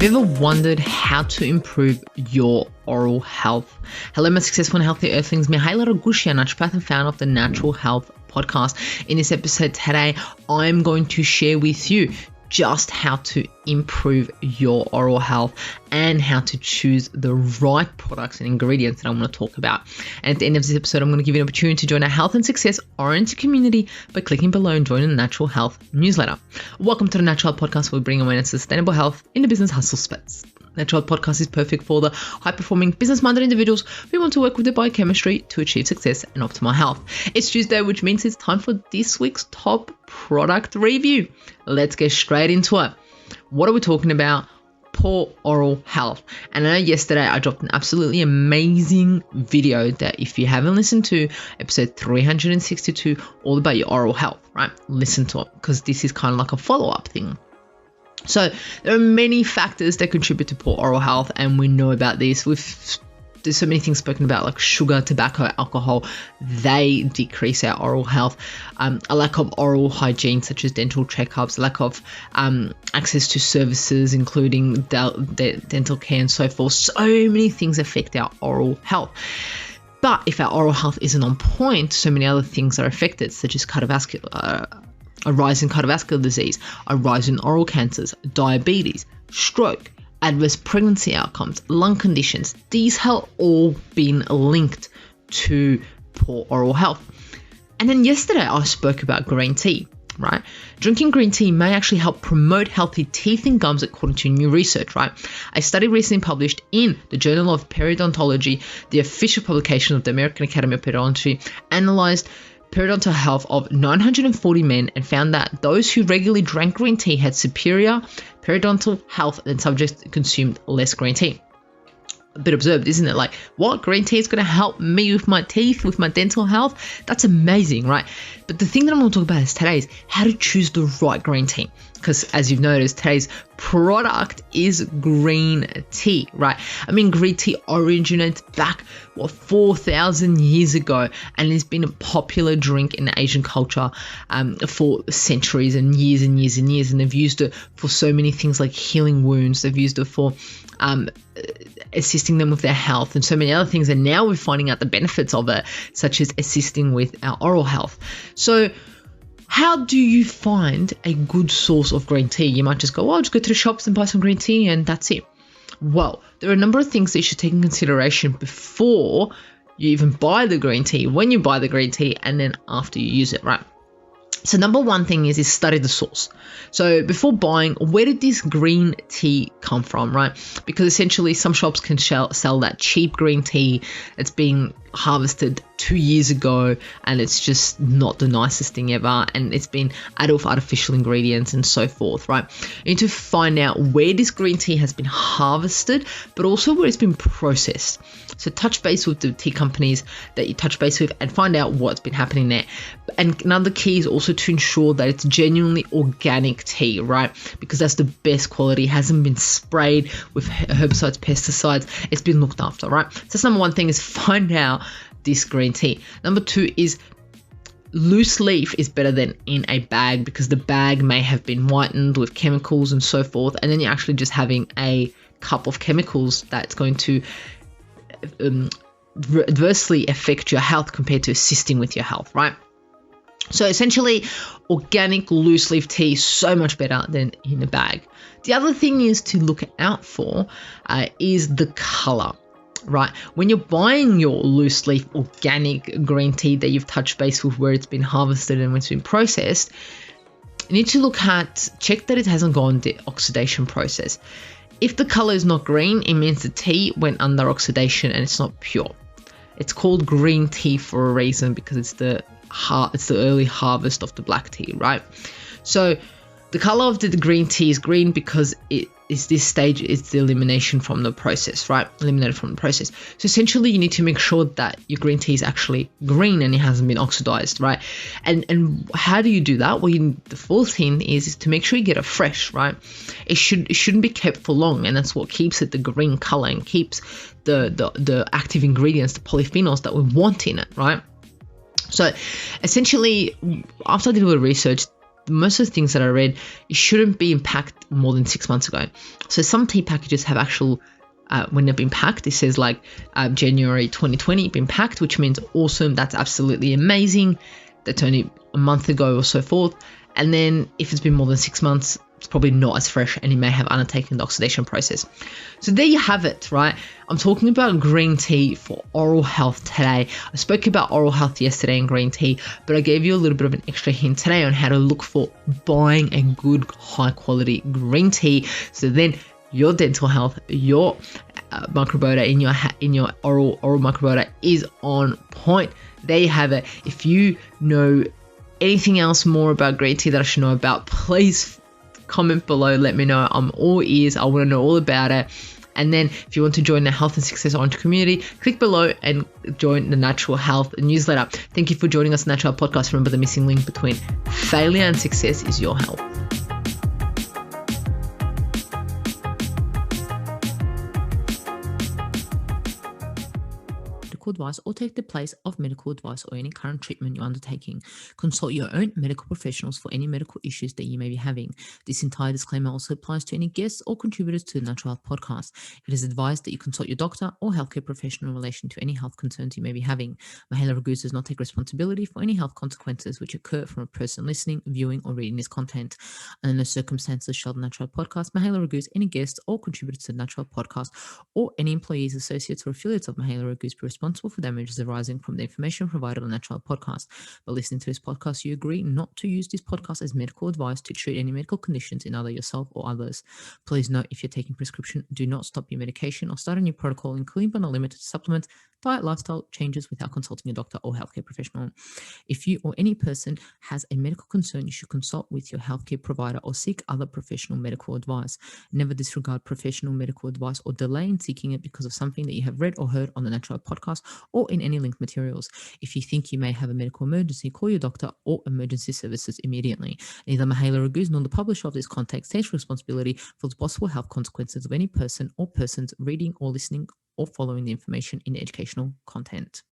Have you ever wondered how to improve your oral health? Hello, my successful and healthy earthlings. Mihaela Ragushia, naturopath and founder of the Natural Health Podcast. In this episode today, I'm going to share with you just how to improve your oral health and how to choose the right products and ingredients that I'm going to talk about. And at the end of this episode, I'm going to give you an opportunity to join our health and success oriented community by clicking below and joining the Natural Health newsletter. Welcome to the Natural Health Podcast, where we bring awareness to sustainable health in the business hustle space. Natural Health Podcast is perfect for the high-performing, business-minded individuals who want to work with their biochemistry to achieve success and optimal health. It's Tuesday, which means it's time for this week's top product review. Let's get straight into it. What are we talking about? Poor oral health. And I know yesterday I dropped an absolutely amazing video that if you haven't listened to, episode 362, all about your oral health, right? Listen to it, because this is kind of like a follow-up thing. So there are many factors that contribute to poor oral health, and we know about this. There's so many things spoken about, like sugar, tobacco, alcohol. They decrease our oral health. A lack of oral hygiene, such as dental checkups, lack of access to services, including dental care and so forth. So many things affect our oral health. But if our oral health isn't on point, so many other things are affected, such as a rise in cardiovascular disease, a rise in oral cancers, diabetes, stroke, adverse pregnancy outcomes, lung conditions. These have all been linked to poor oral health. And then yesterday I spoke about green tea, right? Drinking green tea may actually help promote healthy teeth and gums, according to new research, right? A study recently published in the Journal of Periodontal, the official publication of the American Academy of Periodontics, analyzed periodontal health of 940 men and found that those who regularly drank green tea had superior periodontal health than subjects that consumed less green tea. A bit observed, isn't it? Like, what? Green tea is going to help me with my teeth, with my dental health? That's amazing, right? But the thing that I'm going to talk about today is how to choose the right green tea. Because as you've noticed, today's product is green tea, right? I mean, green tea originates back, 4,000 years ago, and it's been a popular drink in Asian culture for centuries and years and years and years. And they've used it for so many things like healing wounds. They've used it for assisting them with their health and so many other things. And now we're finding out the benefits of it, such as assisting with our oral health. So how do you find a good source of green tea? You might just go, I'll just go to the shops and buy some green tea and that's it. Well, there are a number of things that you should take in consideration before you even buy the green tea, when you buy the green tea, and then after you use it, right? So number one thing is study the source. So before buying, where did this green tea come from, right? Because essentially some shops can sell that cheap green tea that's being harvested 2 years ago, and it's just not the nicest thing ever, and it's been added with artificial ingredients and so forth, right? You need to find out where this green tea has been harvested, but also where it's been processed. So touch base with the tea companies that you touch base with and find out what's been happening there. And another key is also to ensure that it's genuinely organic tea, right? Because that's the best quality. It hasn't been sprayed with herbicides, pesticides. It's been looked after, right? So that's number one thing, is find out this green tea. Number two is loose leaf is better than in a bag, because the bag may have been whitened with chemicals and so forth, and then you're actually just having a cup of chemicals that's going to adversely affect your health compared to assisting with your health, right? So essentially, organic loose leaf tea is so much better than in a bag. The other thing is to look out for is the color. Right, when you're buying your loose leaf organic green tea that you've touched base with where it's been harvested and when it's been processed, you need to check that it hasn't gone the oxidation process. If the color is not green, it means the tea went under oxidation and it's not pure. It's called green tea for a reason, because it's the early harvest of the black tea, right? So the color of the green tea is green because it is this stage, it's the elimination from the process, right? Eliminated from the process. So essentially you need to make sure that your green tea is actually green and it hasn't been oxidized, right? And how do you do that? Well, the fourth thing is to make sure you get it fresh, right? It shouldn't be kept for long, and that's what keeps it the green color and keeps the active ingredients, the polyphenols that we want in it, right? So essentially, after I did a little research, most of the things that I read, it shouldn't be packed more than 6 months ago. So some tea packages have actual, when they've been packed, it says like January 2020 been packed, which means awesome. That's absolutely amazing. That's only a month ago or so forth. And then if it's been more than 6 months, it's probably not as fresh and it may have undertaken the oxidation process. So there you have it, right? I'm talking about green tea for oral health today. I spoke about oral health yesterday in green tea, but I gave you a little bit of an extra hint today on how to look for buying a good high quality green tea. So then your dental health, your microbiota in your oral microbiota is on point. There you have it. If you know anything else more about green tea that I should know about, please comment below, let me know. I'm all ears. I want to know all about it. And then if you want to join the Health and Success Orange community, click below and join the Natural Health newsletter. Thank you for joining us, Natural Health Podcast. Remember, the missing link between failure and success is your health. Advice or take the place of medical advice or any current treatment you're undertaking. Consult your own medical professionals for any medical issues that you may be having. This entire disclaimer also applies to any guests or contributors to the Natural Health Podcast. It is advised that you consult your doctor or healthcare professional in relation to any health concerns you may be having. Mahela Raguse does not take responsibility for any health consequences which occur from a person listening, viewing, or reading this content. Under no circumstances shall the Natural Health Podcast, Mahela Raguse, any guests or contributors to the Natural Health Podcast, or any employees, associates, or affiliates of Mahela Raguse be responsible for damages arising from the information provided on the Natural Health Podcast. By listening to this podcast, you agree not to use this podcast as medical advice to treat any medical conditions in either yourself or others. Please note, if you're taking prescription, do not stop your medication or start a new protocol, including but not limited to supplements, diet, lifestyle changes without consulting a doctor or healthcare professional. If you or any person has a medical concern, you should consult with your healthcare provider or seek other professional medical advice. Never disregard professional medical advice or delay in seeking it because of something that you have read or heard on the Natural Health Podcast or in any linked materials. If you think you may have a medical emergency, call your doctor or emergency services immediately. Neither Mahela Raguse nor the publisher of this content takes responsibility for the possible health consequences of any person or persons reading or listening or following the information in the educational content.